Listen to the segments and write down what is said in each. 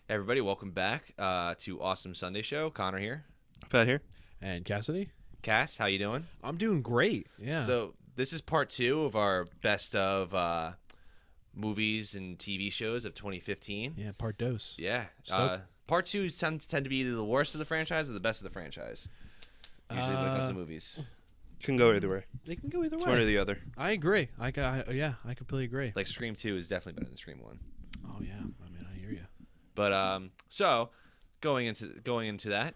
Everybody, welcome back to Awesome Sunday Show. Connor here. Pat here. And Cassidy? Cass, how you doing? I'm doing great. Yeah. So this is part 2 of our best of movies and TV shows of 2015. Yeah, part dose. Yeah. Stoked. Part 2 tend to be either the worst of the franchise or the best of the franchise. Usually when it comes to movies. Can go either way. They can go either It's way. one or the other. I agree. I completely agree. Like Scream 2 is definitely better than Scream 1. Oh yeah. I mean, I hear you. But so going into that,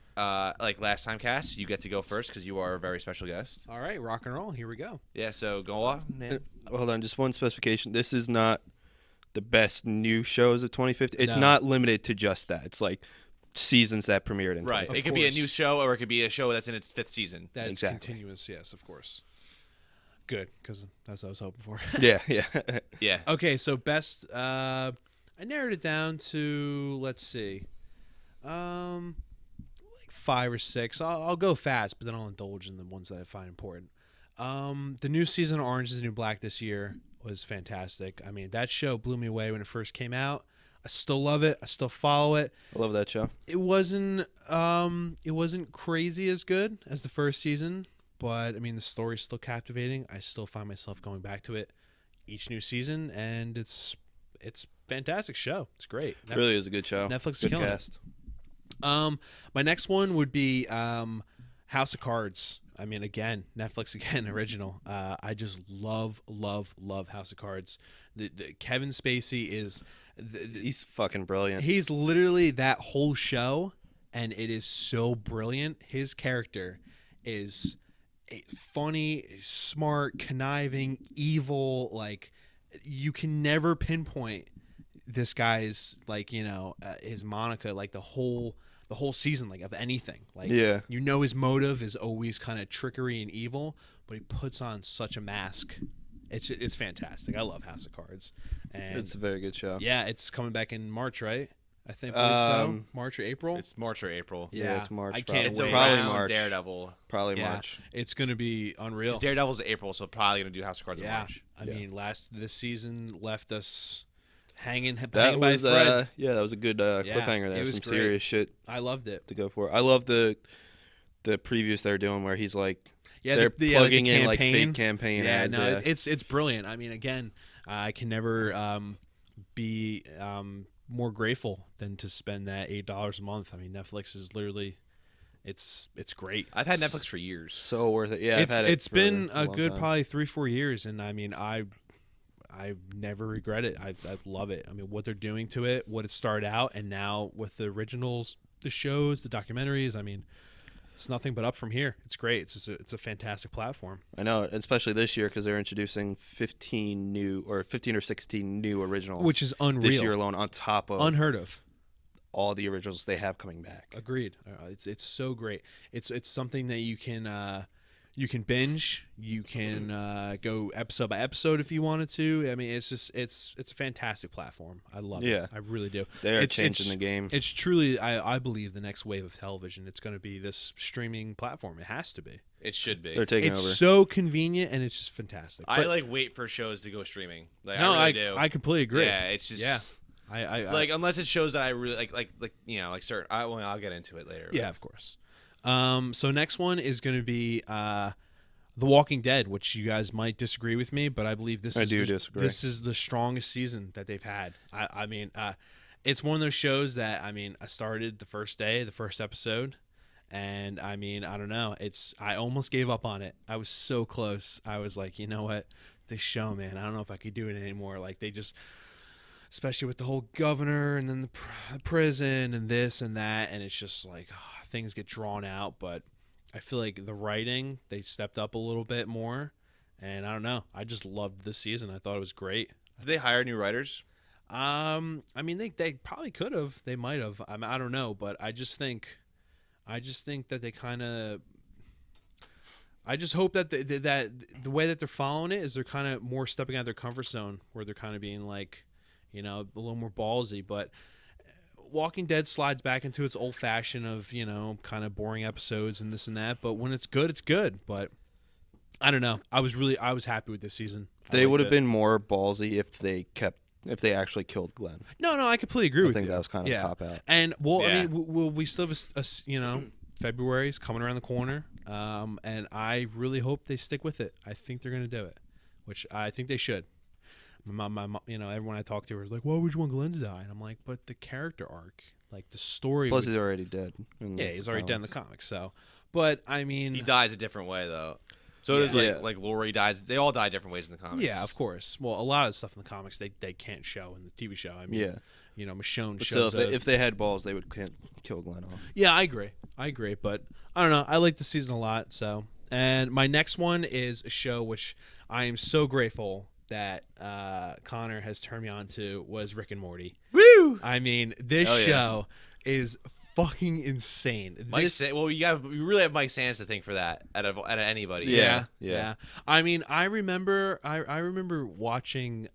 like last time, Cass, you get to go first because you are a very special guest. All right, rock and roll. Here we go. Yeah. So go on, man. Hold on, just one specification. This is not the best new shows of 2015. It's No. not limited to just that. It's like seasons that premiered in Right. 2015. It could be a course. new show or it could be a show that's in its 5th season. That's Exactly. continuous. Yes, of course. Good, because that's what I was hoping for. Yeah, yeah. Yeah. Okay, so best. I narrowed it down to, let's see, like 5 or 6. I'll go fast, but then I'll indulge in the ones that I find important. The new season of Orange is the New Black this year was fantastic. I mean, that show blew me away when it first came out. I still love it. I still follow it. I love that show. It wasn't crazy as good as the first season, but I mean the story's still captivating. I still find myself going back to it each new season, and it's fantastic show. It's great. It really is a good show. Netflix is good killing cast. My next one would be House of Cards. I mean, again, Netflix again, original. I just love House of Cards. The Kevin Spacey is He's fucking brilliant. he's literally that whole show, and it is so brilliant. His character is funny, smart, conniving, evil. Like, you can never pinpoint this guy's, like, his Monica, like the whole season, like, of anything. Like, Yeah. his motive is always kind of trickery and evil, but he puts on such a mask. It's fantastic. I love House of Cards, and It's a very good show. yeah, it's coming back in March, right? I think so. March or April. It's March or April. Yeah, it's March. I probably. can't It's wait. Probably around March. Daredevil. Probably Yeah, March. it's gonna be unreal. 'Cause Daredevil's April, so probably gonna do House of Cards in Yeah, March. I Yeah. mean, this season left us hanging That by a was thread. that was a good cliffhanger it there. was Some great. serious shit I loved it. to go for. I love the previews they're doing where he's like Yeah, they're the plugging in like campaign. fake campaign Yeah, ads. no, it's brilliant. I mean, again, I can never be more grateful than to spend that $8 a month. I mean, Netflix is literally, it's great. I've had Netflix for years. So worth it. Yeah, I've had It's for been a long good time. probably 3-4 years, and I mean, I never regret it. I love it. I mean, what they're doing to it, what it started out, and now with the originals, the shows, the documentaries. I mean, it's nothing but up from here. It's great. It's a fantastic platform. I know, especially this year because they're introducing 15 or 16 new originals, Which is unreal. this year alone, on top of Unheard of. all the originals they have coming back. Agreed. It's so great. It's something that you can binge. You can go episode by episode if you wanted to. I mean, it's a fantastic platform. I love Yeah. it. I really do. They are It's- changing it's- the game. It's truly, I believe, the next wave of television. It's going to be this streaming platform. It has to be. It should be. They're taking It's over. so convenient, and it's just fantastic. I But- like wait for shows to go streaming. Like, no, I really do. I completely agree. Yeah, it's just Yeah. I like unless it shows that I really like like certain. I'll get into it later. Yeah, of course. So next one is going to be The Walking Dead, which you guys might disagree with me, but I believe this disagree. This is the strongest season that they've had. I mean, it's one of those shows that, I mean, I started the first day, the first episode, and I mean, I don't know. I almost gave up on it. I was so close. I was like, you know what? This show, man, I don't know if I could do it anymore. Like, they just, especially with the whole governor and then the prison and this and that, and it's just like things get drawn out. But I feel like the writing, they stepped up a little bit more, and I don't know. I just loved this season. I thought it was great. Did they hire new writers? I mean, they probably could have. They might have. I don't know, but I just think that they kind of. I just hope that that the way that they're following it is they're kind of more stepping out of their comfort zone, where they're kind of being like, a little more ballsy. But Walking Dead slides back into its old fashioned of, kind of boring episodes and this and that. But when it's good, it's good. But I don't know. I was happy with this season. They would have been more ballsy if they actually killed Glenn. No, I completely agree with you. I think that was kind of a cop out. And I mean, we still have February's coming around the corner, and I really hope they stick with it. I think they're gonna do it, which I think they should. My everyone I talked to was like, "Why would you want Glenn to die?" And I'm like, "But the character arc, like the story." Plus, he's already dead. He's already dead in the comics. So, but I mean, he dies a different way though. So does like Lori dies. They all die different ways in the comics. Yeah, of course. Well, a lot of stuff in the comics they can't show in the TV show. I mean, Michonne but shows. So if they had balls, they would kill Glenn off. Yeah, I agree. But I don't know. I like the season a lot. So, and my next one is a show which I am so grateful that Connor has turned me on to was Rick and Morty. Woo! I mean, this show is fucking insane. You really have Mike Sands to thank for that out of anybody. Yeah. I mean, I remember watching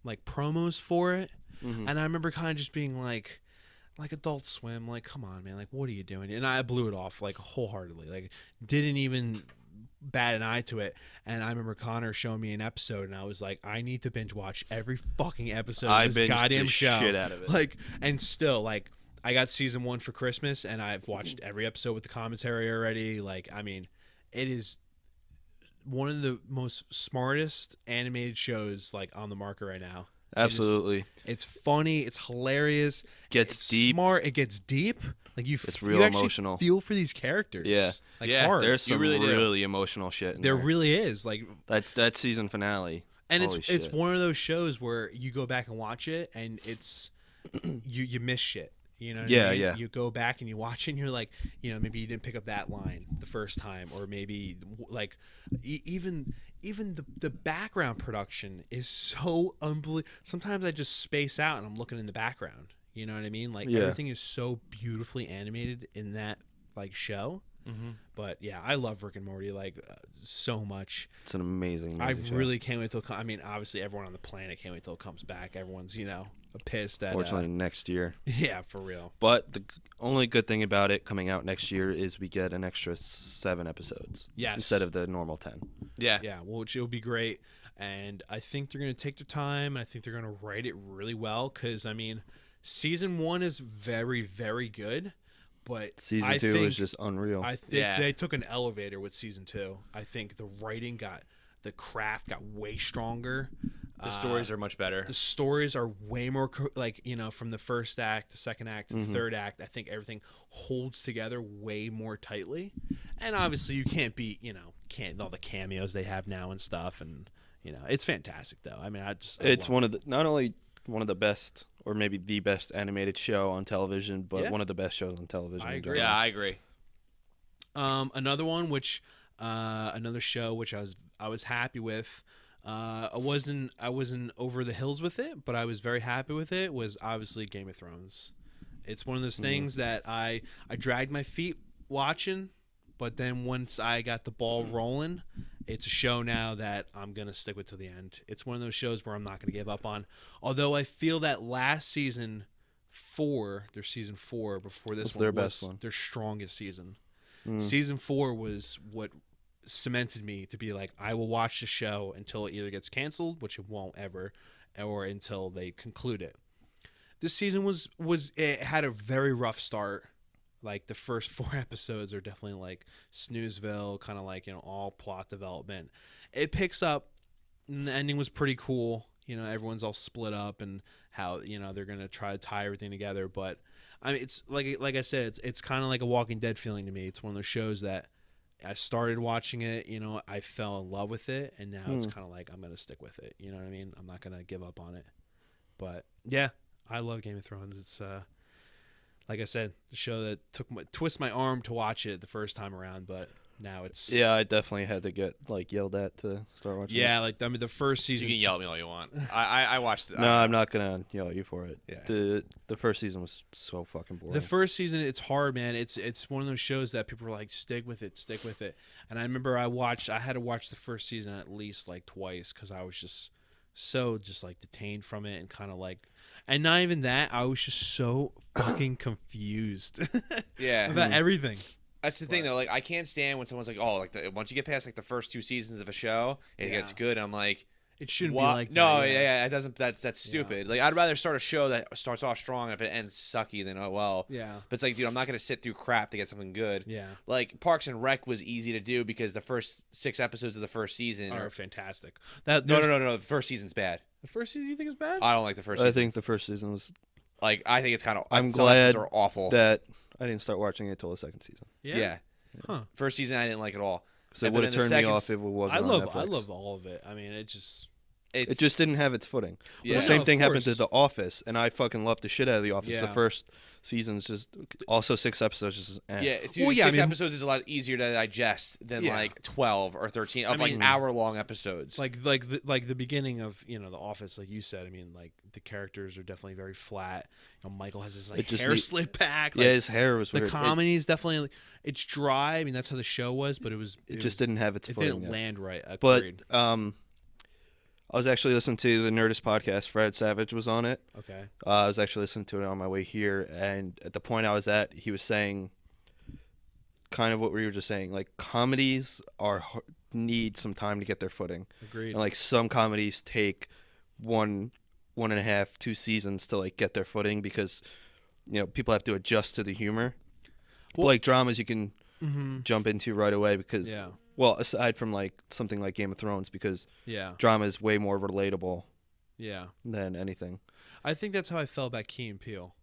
like promos for it, and I remember kind of just being like Adult Swim, like, come on, man, like, what are you doing? And I blew it off like wholeheartedly, like, didn't even bat an eye to it. And I remember Connor showing me an episode, and I was like, I need to binge watch every fucking episode of this goddamn show. Shit out of it. Like, and still, like, I got season 1 for Christmas, and I've watched every episode with the commentary already. Like, I mean, it is one of the most smartest animated shows like on the market right now. Absolutely. It's funny. It's hilarious. It's deep. Smart. It gets deep. Like it's real you emotional. Feel for these characters. Yeah. Like hard. There's some really emotional shit in there. There really is. Like that season finale. And it's one of those shows where you go back and watch it, and it's you miss shit. You know what I mean? Yeah. You go back and you watch it, and you're like, maybe you didn't pick up that line the first time, or maybe like even the background production is so unbelievable. Sometimes I just space out and I'm looking in the background. You know what I mean? Like everything is so beautifully animated in that like show. Mm-hmm. But yeah, I love Rick and Morty so much. It's an amazing show. I really can't wait till. I mean, obviously everyone on the planet can't wait till it comes back. Everyone's pissed that. Fortunately, next year. Yeah, for real. But the only good thing about it coming out next year is we get an extra 7 episodes. Yes. Instead of the normal 10. Yeah. Yeah, which will be great. And I think they're going to take their time. And I think they're going to write it really well. Because, I mean, season 1 is very, very good. But season 2 is just unreal. I think they took an elevator with season 2. I think the writing the craft got way stronger. The stories are much better. The stories are way more from the first act, the second act, to the third act. I think everything holds together way more tightly. And obviously, you can't beat all the cameos they have now and stuff. And it's fantastic though. I mean, it's not only one of the best, or maybe the best animated show on television, but one of the best shows on television. I agree. Yeah, I agree. Another one, another show which I was happy with. I wasn't over the hills with it, but I was very happy with it. Was obviously Game of Thrones. It's one of those things that I dragged my feet watching, but then once I got the ball rolling, it's a show now that I'm gonna stick with to the end. It's one of those shows where I'm not gonna give up on. Although I feel that last season 4, their season 4 before this one was their strongest season. Season 4 was what cemented me to be like, I will watch the show until it either gets canceled, which it won't ever, or until they conclude it. This season it had a very rough start. Like the first 4 episodes are definitely like Snoozeville, kind of like all plot development. It picks up, and the ending was pretty cool. Everyone's all split up, and how they're gonna try to tie everything together. But I mean, it's like I said, it's kind of like a Walking Dead feeling to me. It's one of those shows that I started watching it, I fell in love with it, and now it's kind of like I'm going to stick with it. You know what I mean? I'm not going to give up on it. But yeah, I love Game of Thrones. It's like I said, the show that twist my arm to watch it the first time around, but now it's I definitely had to get yelled at to start watching. Yeah, the first season. You can yell at me all you want. I watched it. No, I'm not gonna yell at you for it. Yeah. The first season was so fucking boring. The first season, it's hard, man. It's one of those shows that people are like, stick with it. And I remember I had to watch the first season at least twice because I was just so detained from it, and kind of And not even that, I was just so fucking confused Yeah. about everything. That's the thing though. Like I can't stand when someone's like, "Oh, like once you get past like the first 2 seasons of a show, it gets good." I'm like, It shouldn't what? be like no, that. yeah, it doesn't. That's stupid. Like I'd rather start a show that starts off strong and if it ends sucky, then oh well. Yeah. But it's like, dude, I'm not gonna sit through crap to get something good. Yeah. Like Parks and Rec was easy to do because the first 6 episodes of the first season Are are fantastic. no. The first season's bad. The first season you think is bad? I don't like the first I season. think the first season was. Like I think it's kind of. I'm some episodes glad are awful. that I didn't start watching it until the second season. Yeah. Huh. First season I didn't like at all. So it And would have then the turned me second off if it wasn't I on love Netflix. all of it. I mean, it just It just didn't have its footing. But Yeah. the same No, thing of happened to course. The Office, and I fucking loved the shit out of The Office. The Yeah. first season's just also 6 episodes. Just Yeah, it's Well, yeah, 6 I mean- episodes is a lot easier to digest than Yeah. like 12 or 13 of I mean- like hour-long episodes. like the beginning of The Office, like you said. I mean, like the characters are definitely very flat. Michael has his like It just hair need- slid back. yeah, Like, his hair was the weird. comedy is definitely it's dry. I mean, that's how the show was, but It just didn't have its it footing. didn't yet. land right. But Agreed. I was actually listening to the Nerdist podcast. Fred Savage was on it. Okay. I was actually listening to it on my way here, and at the point I was at, he was saying kind of what we were just saying. Like comedies need some time to get their footing, Agreed. and like some comedies take 1.5, 2 seasons to like get their footing because people have to adjust to the humor. But Well- like dramas, you can Mm-hmm. jump into right away because Yeah. well, aside from like something like Game of Thrones, because Yeah. drama is way more relatable Yeah. than anything. I think that's how I felt about Key and Peele.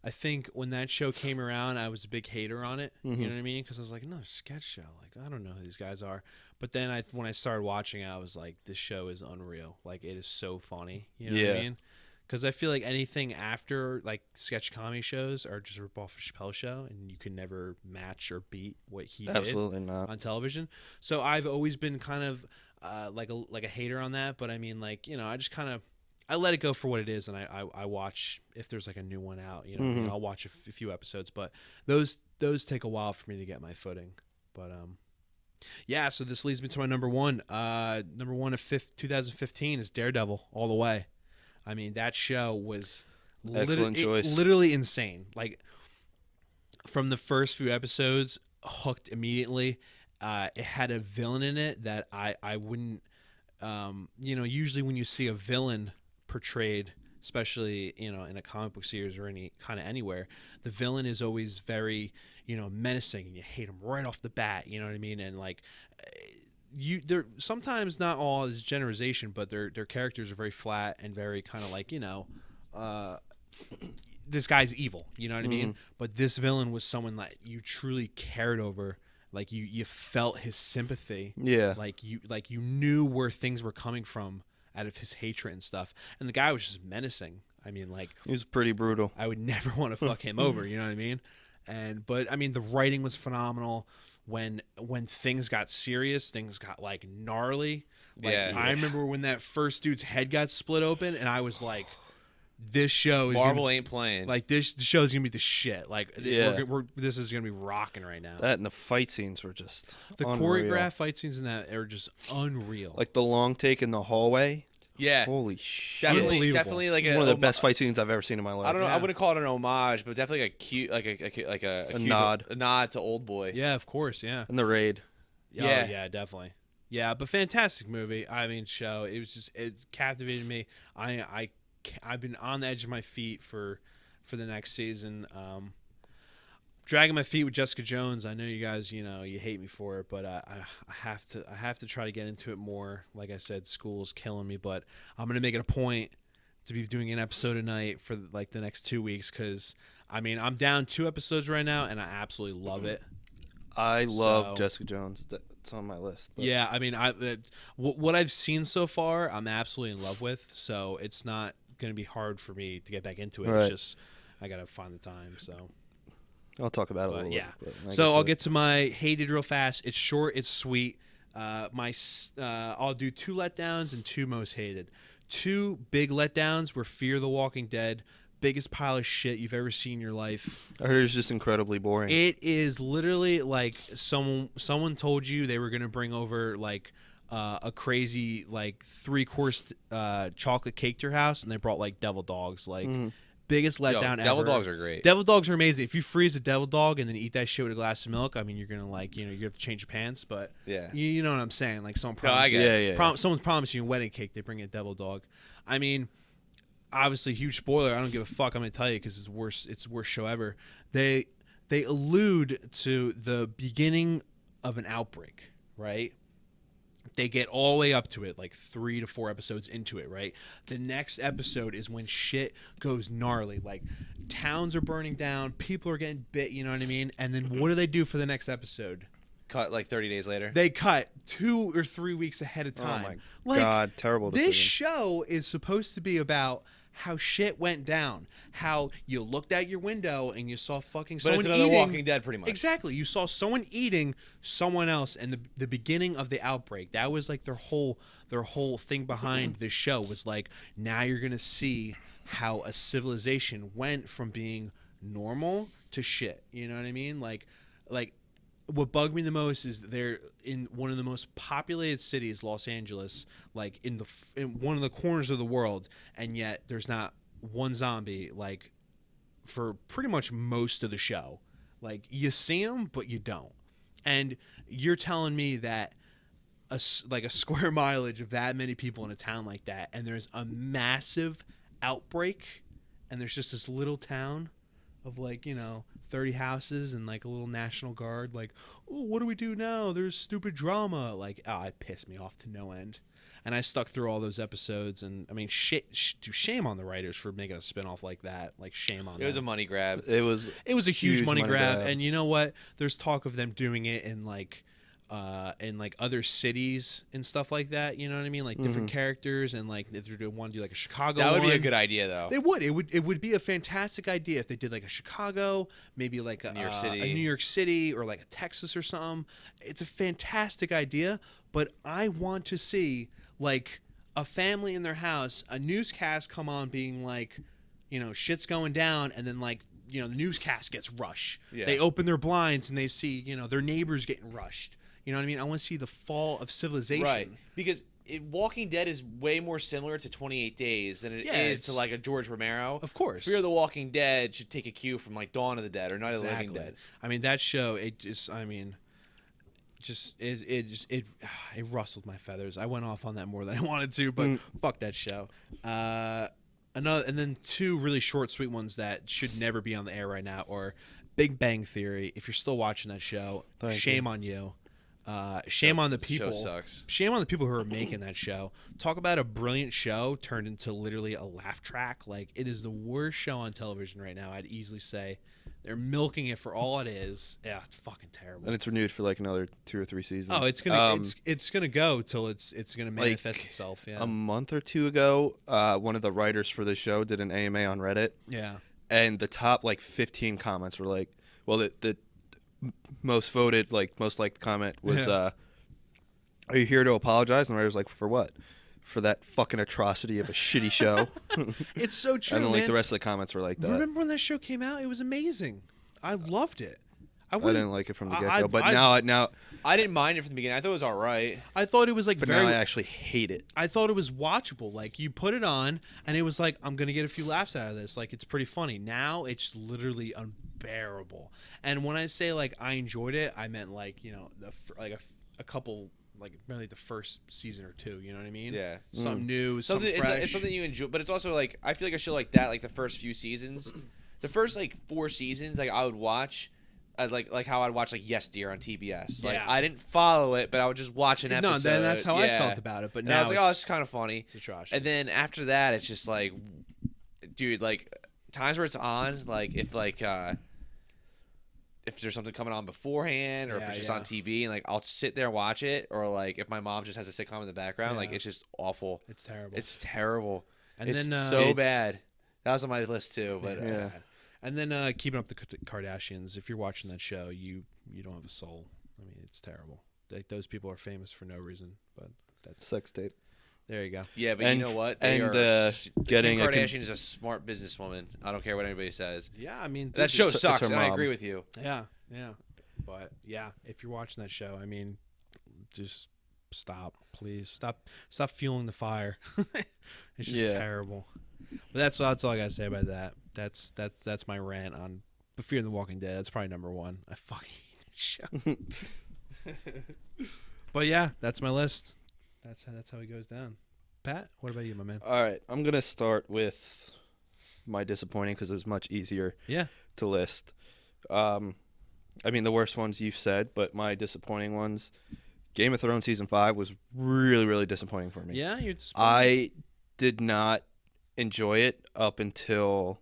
I think when that show came around, I was a big hater on it. You know what I mean? Because I was like, no, sketch show. Like, I don't know who these guys are. But then when I started watching it, I was like, this show is unreal. Like, it is so funny. You know what I Yeah. mean? Because I feel like anything after, like, sketch comedy shows are just a rip-off of Chappelle's show, and you can never match or beat what he Absolutely did not. on television. So I've always been kind of like a hater on that. But, I mean, like, I just kind of I let it go for what it is, and I watch if there's like a new one out. What I mean? I'll watch a few episodes, but those take a while for me to get my footing. But yeah. So this leads me to my number one. Number one of 2015 is Daredevil all the way. I mean, that show was Excellent choice. literally insane. Like from the first few episodes, hooked immediately. It had a villain in it that I wouldn't. Usually when you see a villain portrayed, especially in a comic book series or anywhere, the villain is always very menacing and you hate him right off the bat. You know what I mean? And like they're sometimes not all is generalization, but their characters are very flat and very kind of like this guy's evil. You know what I mean? But this villain was someone that you truly cared over. Like you felt his sympathy. Yeah. Like you knew where things were coming from out of his hatred and stuff. And the guy was just menacing. I mean, like He was pretty brutal. I would never want to fuck him over, you know what I mean? But I mean the writing was phenomenal. When things got serious, things got like gnarly. Like, Yeah. I remember when that first dude's head got split open and I was like, this show is Marvel ain't playing. like this show's gonna be the shit. Like Yeah. this is gonna be rocking right now. That and the fight scenes were just The unreal. choreographed fight scenes in that are just unreal. Like the long take in the hallway. yeah, Holy shit. Unbelievable. definitely like One of the best fight scenes I've ever seen in my life. I don't know. Yeah. I wouldn't call it an homage, but definitely a cute, like a cute- nod. a nod to Old Boy. yeah, of course, yeah. And the raid. Oh, Yeah. yeah, definitely. Yeah, but fantastic movie. I mean, show. It captivated me. I've been on the edge of my feet for the next season. Dragging my feet with Jessica Jones. I know you guys, you hate me for it, but I have to try to get into it more. Like I said, school's killing me, but I'm gonna make it a point to be doing an episode a night for like the next 2 weeks because I mean I'm down 2 episodes right now and I absolutely love it. I love So- Jessica Jones. It's on my list. but- Yeah, I mean, what I've seen so far, I'm absolutely in love with. So it's not going to be hard for me to get back into it. Right. It's just I got to find the time. So I'll talk about it a But, little yeah. bit. but so I'll to get to my hated real fast. It's short. It's sweet. I'll do 2 letdowns and 2 most hated. 2 big letdowns were Fear the Walking Dead. Biggest pile of shit you've ever seen in your life. I heard it's just incredibly boring. It is literally like someone told you they were gonna bring over like a crazy like 3-course chocolate cake to your house, and they brought like devil dogs, like biggest letdown ever. Devil dogs are great. Devil dogs are amazing. If you freeze a devil dog and then eat that shit with a glass of milk, I mean, you're gonna like, you know, you have to change your pants. But Yeah. you know what I'm saying? Like someone No, I promised, get it. Yeah. someone promised you a wedding cake, they bring you a devil dog. I mean, obviously, huge spoiler. I don't give a fuck. I'm gonna tell you because it's worse. It's the worst show ever. They allude to the beginning of an outbreak, right? They get all the way up to it, like 3 to 4 episodes into it, right? The next episode is when shit goes gnarly. Like, towns are burning down, people are getting bit, you know what I mean? And then what do they do for the next episode? Cut like 30 days later. They cut 2 or 3 weeks ahead of Oh time. my God, terrible decision. This show is supposed to be about how shit went down, how you looked out your window and you saw fucking But someone it's another eating. Walking Dead, pretty much. Exactly, you saw someone eating someone else, and the beginning of the outbreak. That was like their whole thing behind this show was like, now you're gonna see how a civilization went from being normal to shit. You know what I mean? Like. What bugged me the most is they're in one of the most populated cities, Los Angeles, like in one of the corners of the world, and yet there's not one zombie like for pretty much most of the show. Like you see them, but you don't. And you're telling me that a square mileage of that many people in a town like that, and there's a massive outbreak, and there's just this little town of 30 houses and like a little National Guard, like, oh, what do we do now? There's stupid drama. Like, it pissed me off to no end. And I stuck through all those episodes, and I mean, shame on the writers for making a spinoff like that. Like, shame on them. It was a money grab. It was a huge money grab. And you know what? There's talk of them doing it in other cities and stuff like that. You know what I mean? Like different characters, and like if they want to do like a Chicago That would be a one. good idea, though. They would. It would be a fantastic idea if they did like a Chicago, maybe like a New York City. a New York City, or like a Texas or something. It's a fantastic idea, but I want to see like a family in their house, a newscast come on being like, shit's going down, and then like, the newscast gets rushed. Yeah. They open their blinds and they see, their neighbors getting rushed. You know what I mean? I want to see the fall of civilization. Right. Because Walking Dead is way more similar to 28 Days than it is to like a George Romero. Of course. Fear the Walking Dead should take a cue from like Dawn of the Dead or Night of the Living Dead. I mean, that show, it rustled my feathers. I went off on that more than I wanted to, but fuck that show. And then 2 really short, sweet ones that should never be on the air right now are Big Bang Theory. If you're still watching that show, shame on you. Shame on the people. Show sucks. Shame on the people who are making that show. Talk about a brilliant show turned into literally a laugh track. Like, it is the worst show on television right now. I'd easily say they're milking it for all it is. Yeah, it's fucking terrible. and it's renewed for like another 2 or 3 seasons. Oh, it's gonna go till it's gonna manifest itself. Yeah. A month or 2 ago, one of the writers for the show did an AMA on Reddit, Yeah. and the top like 15 comments were like, well, the most voted, like most liked comment was, Yeah. are you here to apologize? And the writer's like, for what? For that fucking atrocity of a shitty show. It's so true. And then like man. the rest of the comments were like that. Remember when that show came out? It was amazing. I loved it. I didn't like it from the I- get go, but I- now I didn't mind it from the beginning. I thought it was all right. I thought it was like but very. now I actually hate it. I thought it was watchable. Like, you put it on, and it was like, I'm gonna get a few laughs out of this. Like, it's pretty funny. Now it's literally unbearable. And when I say like I enjoyed it, I meant like a couple, like maybe the first season or 2. You know what I mean? Yeah. Something new, something Something fresh. it's something you enjoy, but it's also like I feel like a show like that, like the first few seasons, the first like 4 seasons, like I would watch. Like how I'd watch like Yes Dear on TBS. Like Yeah. I didn't follow it, but I would just watch an No, episode. then that's how I Yeah. felt about it. But And now I was like, it's, oh, it's kind of funny. it's a trash. And then after that, it's just like, dude, like times where it's on, like if there's something coming on beforehand, or if Yeah, it's just yeah. on TV, and like I'll sit there and watch it, or like if my mom just has a sitcom in the background, like Yeah. it's just awful. It's terrible. It's terrible. And it's then, so it's- bad. That was on my list too, but It's Yeah. bad. And then Keeping Up the Kardashians. If you're watching that show, you don't have a soul. I mean, it's terrible. Like, those people are famous for no reason. But that's Sex tape. there you go. yeah, but And- you know what? and, Kim getting a Kardashian is a smart businesswoman. I don't care what anybody says. Yeah, I mean, That dude, show it's sucks, her and I mom. agree with you. Yeah, yeah. But yeah, if you're watching that show, I mean, just stop, please stop fueling the fire. It's just Yeah. terrible. But that's all I gotta say about that. That's my rant on Fear the Walking Dead. That's probably number one. I fucking hate that show. But yeah, that's my list. That's how it goes down. Pat, what about you, my man? All right, I'm gonna start with my disappointing because it was much easier Yeah. to list. I mean, the worst ones you've said, but my disappointing ones, Game of Thrones season 5 was really, really disappointing for me. Yeah, you're disappointed. I did not enjoy it up until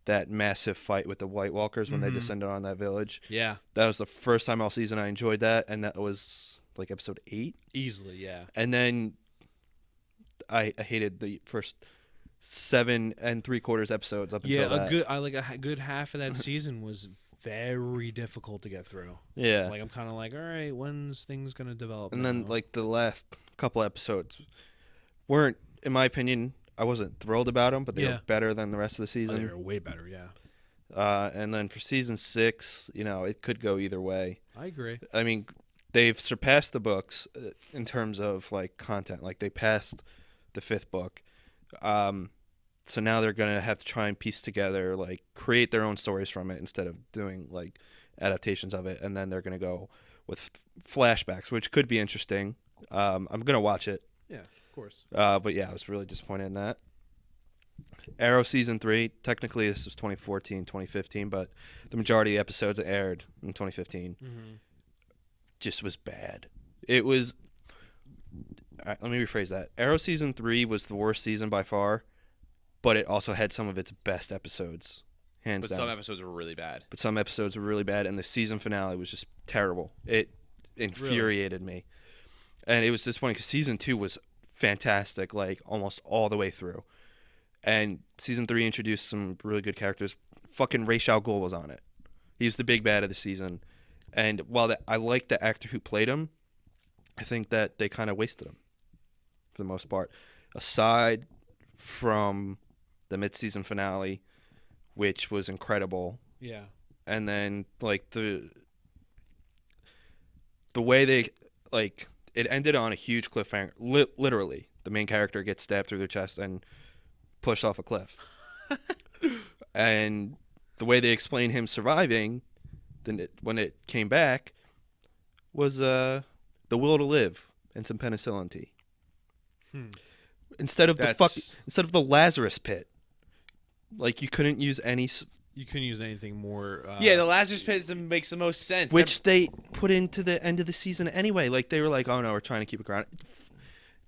that massive fight with the White Walkers when they descended on that village. Yeah, That was the first time all season I enjoyed that, and that was like episode 8. easily. Yeah. And then I hated the first 7 3/4 episodes up until Yeah, that. a good half of that season was very difficult to get through. Yeah. Like I'm kind of like, all right, when's things gonna develop? And now? then like the last couple episodes weren't, in my opinion, I wasn't thrilled about them, but they Yeah. were better than the rest of the Oh, season. they were way better. Yeah, And then for season 6, it could go either way. I agree. I mean, they've surpassed the books in terms of like content. Like they passed the 5th book. So now they're gonna have to try and piece together, like create their own stories from it instead of doing like adaptations of it. And then they're gonna go with flashbacks, which could be interesting. I'm gonna watch it. Yeah, of course. But yeah, I was really disappointed in that. Arrow season 3, technically this was 2014, 2015, but the majority of episodes that aired in 2015 just was bad. It was. Let me rephrase that. Arrow season 3 was the worst season by far, but it also had some of its best episodes, hands But down. some episodes were really bad. But some episodes were really bad, and the season finale was just terrible. It infuriated me. And it was disappointing because season 2 was fantastic, like almost all the way through. And season 3 introduced some really good characters. Fucking Ra's al Ghul was on it. He was the big bad of the season. And while I liked the actor who played him, I think that they kind of wasted him for the most part. Aside from the mid-season finale, which was incredible, Yeah. and then like the way they like it ended on a huge cliffhanger. Literally, the main character gets stabbed through the chest and pushed off a cliff. And the way they explained him surviving, then when it came back, was the will to live and some penicillin tea. Instead of instead of the Lazarus pit, like you couldn't use any. You couldn't use anything more. Yeah, the Lazarus Pit makes the most sense. Which they put into the end of the season anyway. Like, they were like, oh, no, we're trying to keep it grounded.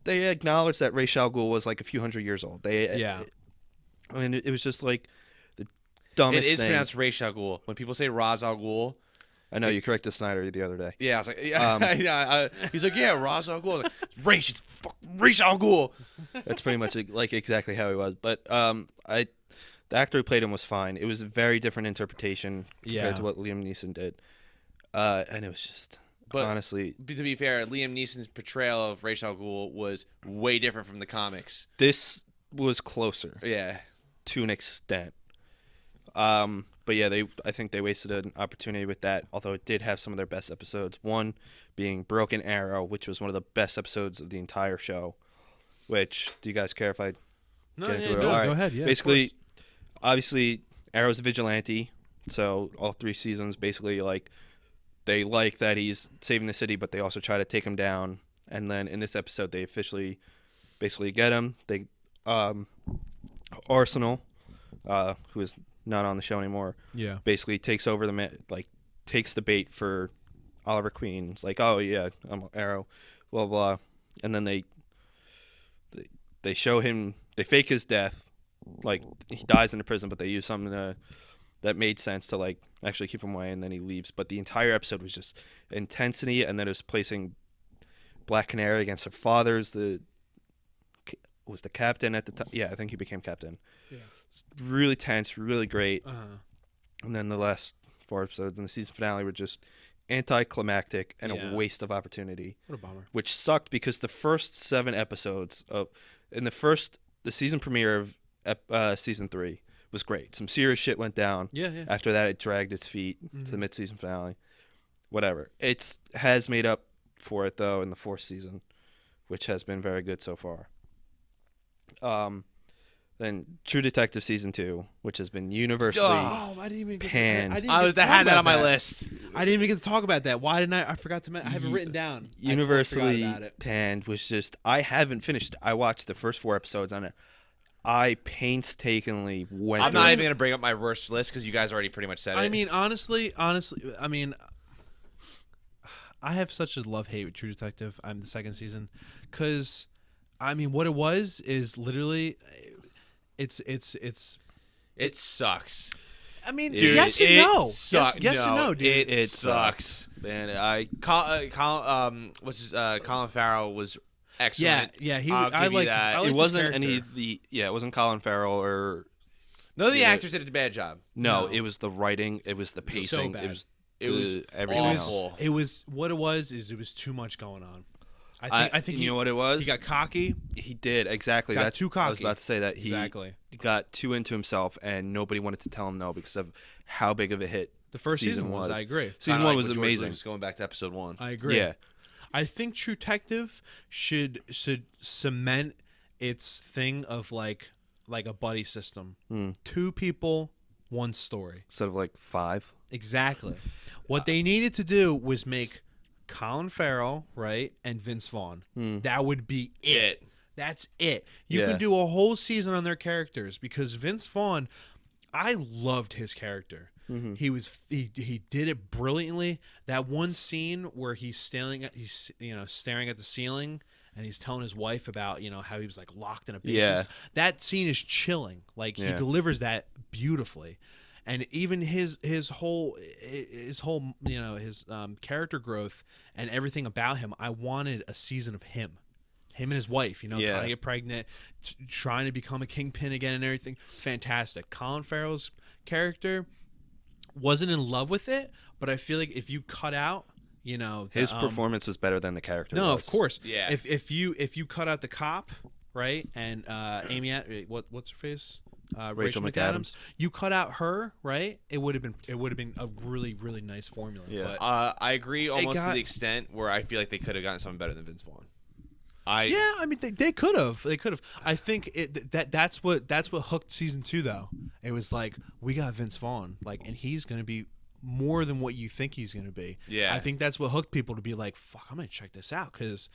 They acknowledged that Ra's al Ghul was, like, a few hundred years old. And it was just, like, the dumbest It is thing. pronounced Ra's al Ghul. When people say Ra's al Ghul, I know, you corrected Snyder the other day. yeah, I was like, yeah, he's like, yeah, Ra's al Ghul. Ra's, it's Ra's al Ghul. That's pretty much, like, exactly how he was. But the actor who played him was fine. It was a very different interpretation compared to what Liam Neeson did. And it was just, honestly... To be fair, Liam Neeson's portrayal of Ra's al Ghul was way different from the comics. This was closer. Yeah. To an extent. But yeah, I think they wasted an opportunity with that, although it did have some of their best episodes. One being Broken Arrow, which was one of the best episodes of the entire show. Which, do you guys care if I get into it? No, All right. go ahead. Yeah, basically, obviously, Arrow's a vigilante, so all 3 seasons, basically, like, they like that he's saving the city, but they also try to take him down. And then in this episode, they officially basically get him. They, Arsenal, who is not on the show anymore, basically takes over takes the bait for Oliver Queen. It's like, oh yeah, I'm Arrow, blah blah, and then they show him, they fake his death, like he dies in the prison, but they use something that made sense to like actually keep him away, and then he leaves. But the entire episode was just intensity, and then it was placing Black Canary against her father's was the captain at the time. Yeah, I think he became captain. Yeah. Really tense, really great. And then the last 4 episodes in the season finale were just anticlimactic and a waste of opportunity. What a bummer. Which sucked because the first 7 episodes the season premiere of season 3 was great. Some serious shit went down. Yeah. After that, it dragged its feet to the mid-season finale. Whatever. It has made up for it though in the 4th season, which has been very good so far. Then True Detective season 2, which has been universally I didn't even get panned. I had that on my list. I didn't even get to talk about that. Why didn't I? I forgot to. I have it written down. Universally I forgot about it. panned was just. I haven't finished. I watched the first 4 episodes on it. I painstakingly went. I'm not even gonna bring up my worst list because you guys already pretty much said it. I mean, honestly, I have such a love-hate with True Detective. I'm the 2nd season, because, I mean, what it was is literally, it sucks. I mean, Dude, yes and no. Sucks. Yes and no, dude. It sucks. Man, Colin Farrell was excellent. Yeah. I like that. it wasn't any of the. Yeah, it wasn't Colin Farrell or. None of the actors did a bad job. No, it was the writing. It was the pacing. bad. It was everything awful. else. It was what it was. Is it was too much going on. I think you know what it was. He got cocky. He did exactly. Got too cocky. I was about to say that he Exactly. got too into himself, and nobody wanted to tell him no because of how big of a hit The first season was. I agree. Season Kinda 1 like was with George amazing. Lucas going back to episode 1. I agree. Yeah. I think True Detective should cement its thing of like a buddy system. 2 people, 1 story. Instead of like 5. Exactly. What they needed to do was make Colin Farrell, right, and Vince Vaughn. That would be it. That's it. You Yeah. can do a whole season on their characters, because Vince Vaughn, I loved his character. He did it brilliantly. That one scene where he's staring at the ceiling, and he's telling his wife about how he was like locked in a basement. Yeah. That scene is chilling. Like he delivers that beautifully. And even his whole character growth and everything about him, I wanted a season of him and his wife, trying to get pregnant, trying to become a kingpin again and everything. Fantastic. Colin Farrell's character, wasn't in love with it, but I feel like if you cut out, His performance was better than the character. No, was. of course. Yeah. If you cut out the cop, right, and Amy, what's her face? Rachel McAdams. You cut out her, right? It would have been a really, really nice formula. Yeah. But I agree almost to the extent where I feel like they could have gotten something better than Vince Vaughn. I mean, they could have. They could have. I think that's what hooked season 2 though. It was like, we got Vince Vaughn, and he's gonna be more than what you think he's gonna be. Yeah. I think that's what hooked people to be like, fuck, I'm gonna check this out, because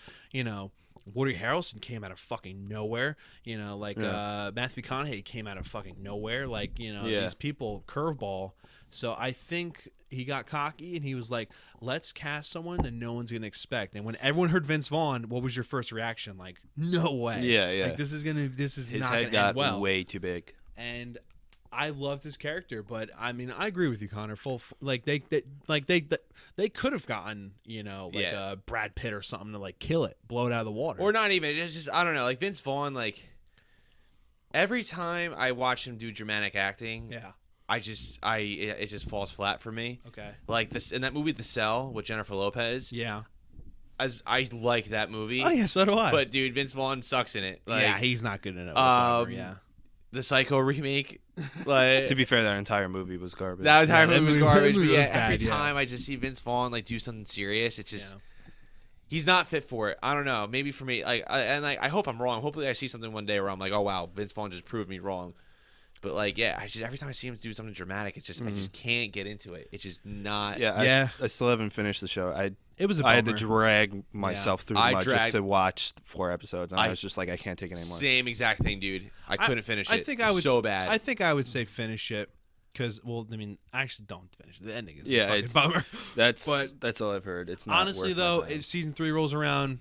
Woody Harrelson came out of fucking nowhere. Matthew McConaughey came out of fucking nowhere. These people curveball. So I think he got cocky and he was like, let's cast someone that no one's gonna expect. And when everyone heard Vince Vaughn, what was your first reaction? Like, no way. Yeah. This is His not head gonna got end well. way too big. And I loved his character, but I mean, I agree with you, Connor. They could have gotten Brad Pitt or something to kill it, blow it out of the water, Or not even. It's just, I don't know. Like Vince Vaughn, every time I watch him do dramatic acting, it just falls flat for me. Okay. Like this in that movie The Cell with Jennifer Lopez. Yeah. As I like that movie. Oh yeah, so do I. But dude, Vince Vaughn sucks in it. He's not good in it whatsoever. Yeah. The Psycho remake. To be fair, that entire movie was garbage. That entire movie was garbage. movie But was bad, every time I just see Vince Vaughn do something serious, it's just he's not fit for it. I don't know. Maybe for me, I hope I'm wrong. Hopefully, I see something one day where I'm like, oh wow, Vince Vaughn just proved me wrong. But every time I see him do something dramatic, it's just I just can't get into it. It's just not. Yeah. I still haven't finished the show. It was. I had to drag myself through the mud just to watch 4 episodes, and I was just like, I can't take it anymore. Same exact thing, dude. I couldn't finish it. I think I would so bad. I think I would say finish it, because actually don't finish it. The ending is a it's bummer. That's all I've heard. It's not honestly worth though, my time. if season 3 rolls around,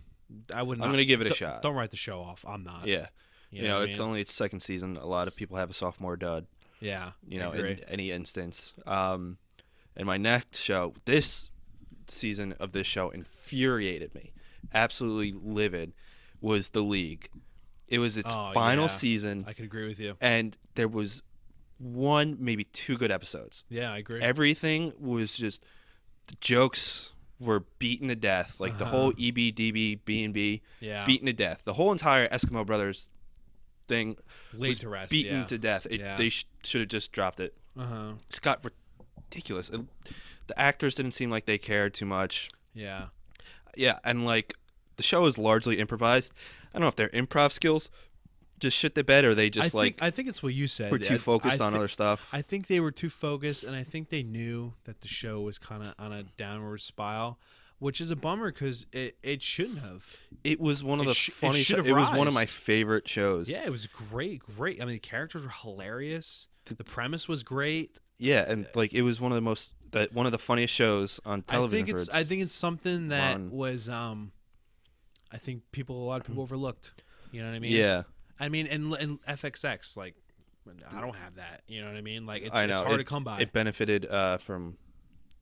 I wouldn't. I'm gonna give it a shot. Don't write the show off. I'm not. Yeah. It's I mean? only its 2nd season. A lot of people have a sophomore dud. Yeah. In any instance. And my next show, this season of this show infuriated me, absolutely livid, was The League. It was its final season. I could agree with you. And there was 1, maybe 2 good episodes. Yeah, I agree. Everything was just, the jokes were beaten to death. The whole EBDB, B&B, beaten to death. The whole entire Eskimo Brothers thing laid was to rest, beaten to death. They should have just dropped it. It's got ridiculous. The actors didn't seem like they cared too much. Yeah. Yeah, and like the show is largely improvised. I don't know if their improv skills just shit the bed, or they just I think it's what you said. were too focused on other stuff. I think they were too focused, and I think they knew that the show was kind of on a downward spiral, which is a bummer because it shouldn't have. It was one of the funniest. It was one of my favorite shows. Yeah, it was great. I mean, the characters were hilarious. The premise was great. Yeah, and like it was one of the funniest shows on television. I think it's something that was I think a lot of people overlooked. You know what I mean? Yeah. I mean, and FXX, like, I don't have that. You know what I mean? Like, it's hard to come by. It benefited from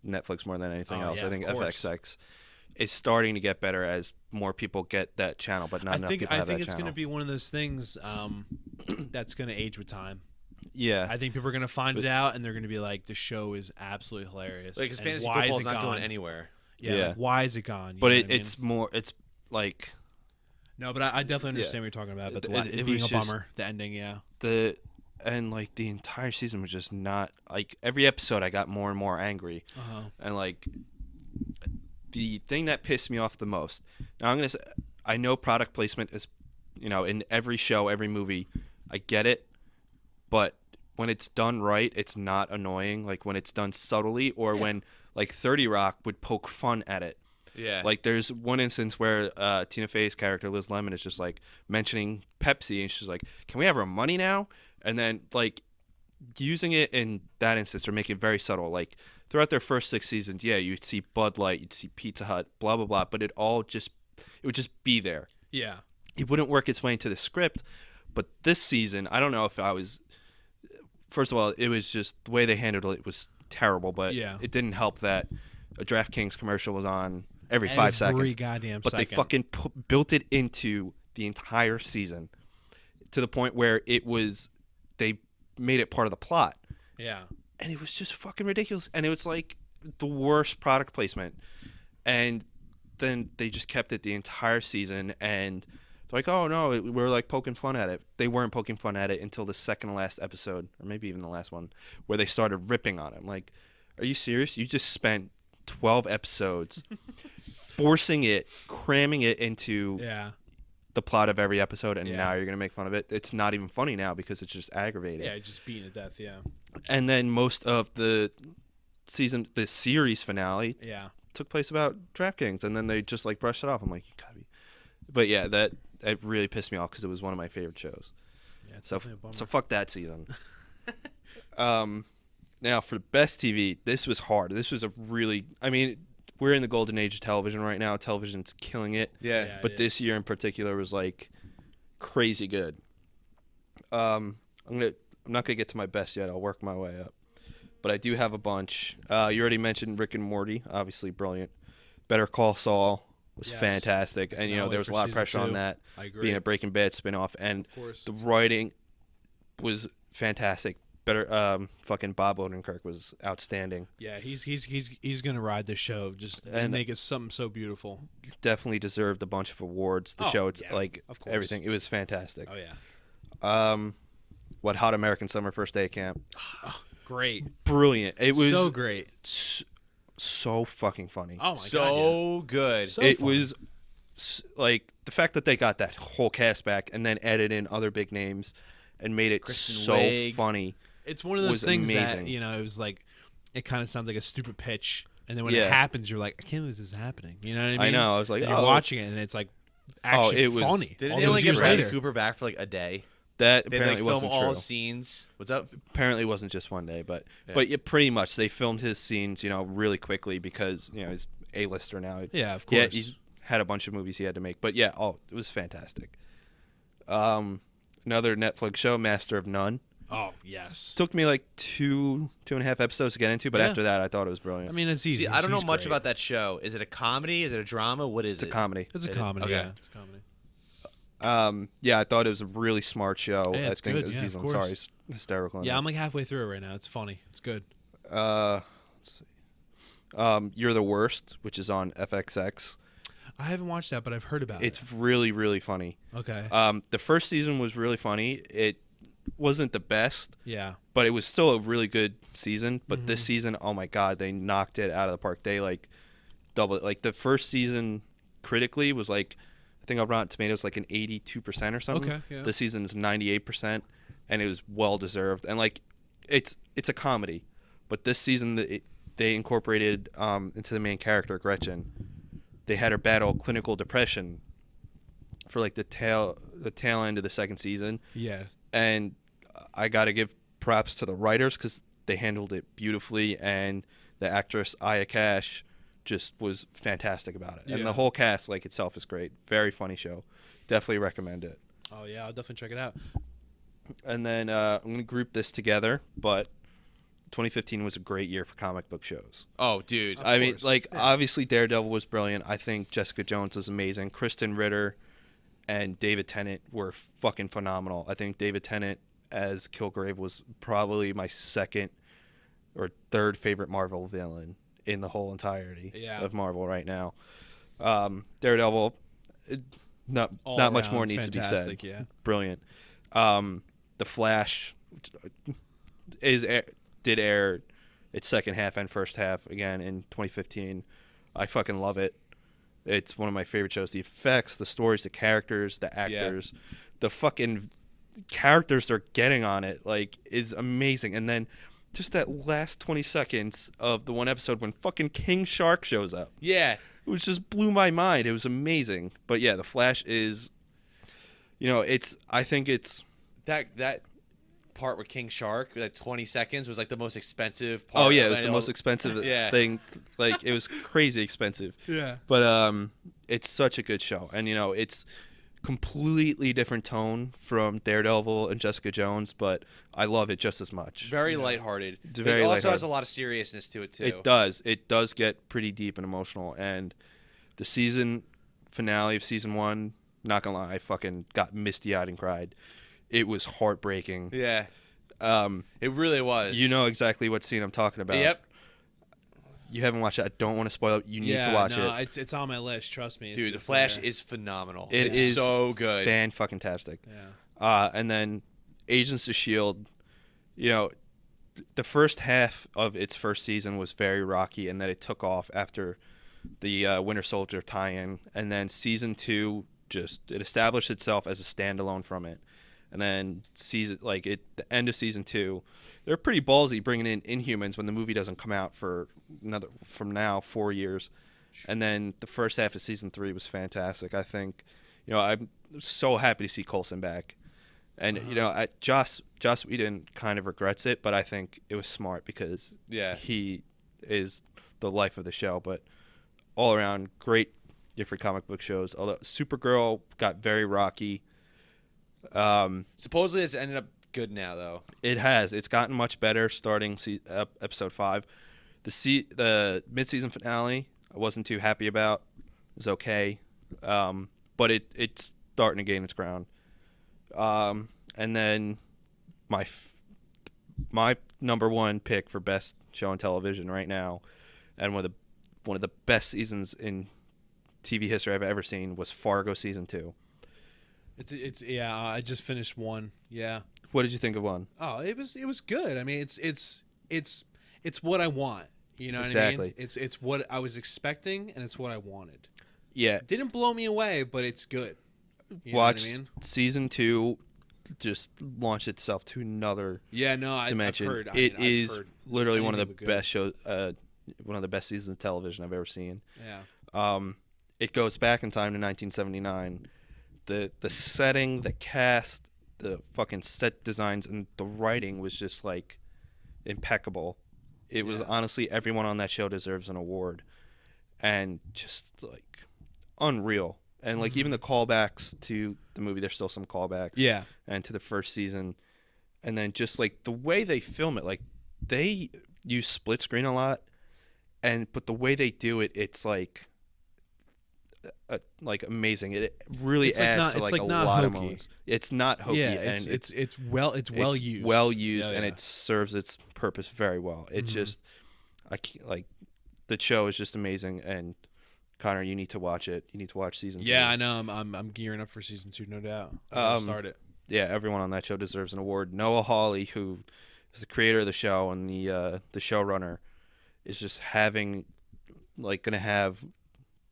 Netflix more than anything else. Yeah, I think FXX is starting to get better as more people get that channel, but not enough people have that channel. I think it's going to be one of those things that's going to age with time. Yeah. I think people are going to find it out, and they're going to be like, the show is absolutely hilarious. Like, because fantasy football is not going anywhere. Yeah. Like, why is it gone? But it's more, it's like... No, but I definitely understand what you're talking about. But it being a bummer, the ending, yeah. And like the entire season was just not like every episode I got more and more angry, and like the thing that pissed me off the most. Now I'm gonna say I know product placement is, in every show, every movie, I get it, but when it's done right, it's not annoying. Like when it's done subtly, or when like 30 Rock would poke fun at it. Yeah. Like there's one instance where Tina Fey's character Liz Lemon is just like mentioning Pepsi, and she's like, "Can we have our money now?" And then like using it in that instance or make it very subtle. Like throughout their first 6 seasons, yeah, you'd see Bud Light, you'd see Pizza Hut, blah blah blah, but it would just be there. Yeah. It wouldn't work its way into the script. But this season, I don't know if I was. First of all, it was just the way they handled it was terrible, but it didn't help that a DraftKings commercial was on every 5 seconds. Every goddamn but second. They fucking built it into the entire season to the point where they made it part of the plot. Yeah. And it was just fucking ridiculous. And it was like the worst product placement. And then they just kept it the entire season. And they're like, oh no, we're like poking fun at it. They weren't poking fun at it until the second to last episode, or maybe even the last one, where they started ripping on it. I'm like, are you serious? You just spent 12 episodes forcing it, cramming it into the plot of every episode, and now you're going to make fun of it. It's not even funny now because it's just aggravating. Yeah, just beaten to death, yeah. And then most of the series finale took place about DraftKings, and then they just like brushed it off. I'm like, you gotta be. But yeah, it really pissed me off because it was one of my favorite shows. Yeah, so fuck that season. Now, for best TV, this was hard. This was we're in the golden age of television right now. Television's killing it. Yeah. But this year in particular was like crazy good. I'm not gonna get to my best yet. I'll work my way up. But I do have a bunch. You already mentioned Rick and Morty, obviously brilliant. Better Call Saul was fantastic, and there was a lot of pressure on that. I agree. Being a Breaking Bad spinoff, and the writing was fantastic. Better, fucking Bob Odenkirk was outstanding. Yeah, he's gonna ride the show and make it something so beautiful. Definitely deserved a bunch of awards. The show, it's like everything. It was fantastic. Oh yeah. What Hot American Summer First Day Camp? Great, brilliant. It was so great, so fucking funny. Oh my god, so good. So it was like the fact that they got that whole cast back and then added in other big names and made it so funny. It's one of those things that it was like, it kind of sounds like a stupid pitch, and then when it happens, you're like, I can't believe this is happening. You know what I mean? I know. I was like, you're watching it, and it's like actually funny. Didn't they only get Bradley Cooper back for like a day? That they apparently wasn't film true. All scenes. What's up? Apparently, it wasn't just one day, but pretty much they filmed his scenes, really quickly because he's A-lister now. Yeah, of course. He's had a bunch of movies he had to make, but it was fantastic. Another Netflix show, Master of None. Oh yes. Took me like 2.5 episodes to get into, but after that, I thought it was brilliant. I mean, it's easy. See, I don't know much about that show. Is it a comedy? Is it a drama? What is it? It's a comedy. It's a comedy. Okay. Yeah, it's a comedy. I thought it was a really smart show. Yeah, I think good. Aziz Ansari's hysterical. Yeah, I'm like halfway through it right now. It's funny. It's good. Let's see. You're the Worst, which is on FXX. I haven't watched that, but I've heard about it. It's really, really funny. Okay. The first season was really funny. It wasn't the best. Yeah. But it was still a really good season. But this season, oh my god, they knocked it out of the park. They like doubled it. Like the first season, critically was like, I think on Rotten Tomatoes like an 82% or something. Okay, yeah. This season's 98%, and it was well deserved. And like, it's a comedy, but this season they incorporated into the main character Gretchen. They had her battle clinical depression for like the tail end of the second season. Yeah. And I got to give props to the writers because they handled it beautifully, and the actress Aya Cash just was fantastic about it. Yeah. And the whole cast like itself is great. Very funny show. Definitely recommend it. Oh yeah, I'll definitely check it out. And then I'm going to group this together, but 2015 was a great year for comic book shows. Oh, dude. I mean, course. like, obviously Daredevil was brilliant. I think Jessica Jones was amazing. Kristen Ritter and David Tennant were fucking phenomenal. I think David Tennant as Kilgrave was probably my second or third favorite Marvel villain in the whole entirety of Marvel right now. Daredevil, not much more needs to be said. Yeah. Brilliant. The Flash did air its second half and first half again in 2015. I fucking love it. It's one of my favorite shows. The effects, the stories, the characters, the actors, the fucking characters they're getting on it, like, is amazing. And then just that last 20 seconds of the one episode when fucking King Shark shows up. Yeah. It just blew my mind. It was amazing. But yeah, The Flash is, I think it's that part with King Shark, that 20 seconds was like the most expensive part. Oh yeah, it was the most expensive thing. Like, it was crazy expensive. Yeah. But it's such a good show, and it's completely different tone from Daredevil and Jessica Jones, but I love it just as much. Very lighthearted. It's very it also lighthearted. has a lot of seriousness to it too. It does. It does get pretty deep and emotional, and the season finale of season 1, not gonna lie, I fucking got misty-eyed and cried. It was heartbreaking. Yeah. It really was. You know exactly what scene I'm talking about. Yep. You haven't watched it. I don't want to spoil it. You need to watch it. It's on my list. Trust me. Dude, The Flash is phenomenal. It it's is so good. Fan-fucking-tastic. Yeah. And then Agents of S.H.I.E.L.D., the first half of its first season was very rocky, and then it took off after the Winter Soldier tie-in. And then season 2, it established itself as a standalone from it. And then the end of season 2, they're pretty ballsy bringing in Inhumans when the movie doesn't come out for from now 4 years. And then the first half of season 3 was fantastic. I think, I'm so happy to see Coulson back. And Joss Whedon kind of regrets it, but I think it was smart because he is the life of the show. But all around, great different comic book shows. Although Supergirl got very rocky. Supposedly it's ended up good now, though. It has. It's gotten much better starting episode 5. The mid-season finale I wasn't too happy about. It was okay, but it's starting to gain its ground. And then my number one pick for best show on television right now, and one of the best seasons in TV history I've ever seen, was Fargo season 2. I just finished 1. Yeah. What did you think of 1? Oh, it was good. I mean, it's what I want. You know Exactly. what I mean? It's what I was expecting, and it's what I wanted. Yeah. It didn't blow me away, but it's good. You know Watch what I mean? season 2 just launch itself to another dimension. I've heard. It is I've heard literally one of the anything but best shows, one of the best seasons of television I've ever seen. Yeah. It goes back in time to 1979. The setting, the cast, the fucking set designs, and the writing was just like impeccable. It was honestly, everyone on that show deserves an award, and just like unreal. And like even the callbacks to the movie, there's still some callbacks. Yeah. And to the first season, and then just like the way they film it, like they use split screen a lot, but the way they do it, it's like amazing. It really adds to like a lot of moments. It's not hokey. Yeah, and it's well used. Well used, Yeah, and yeah. it serves its purpose very well. It's just, the show is just amazing. And Connor, you need to watch it. You need to watch season 2. Yeah, I know. I'm gearing up for season 2, no doubt. I'll start it. Yeah, everyone on that show deserves an award. Noah Hawley, who is the creator of the show and the showrunner, is just gonna have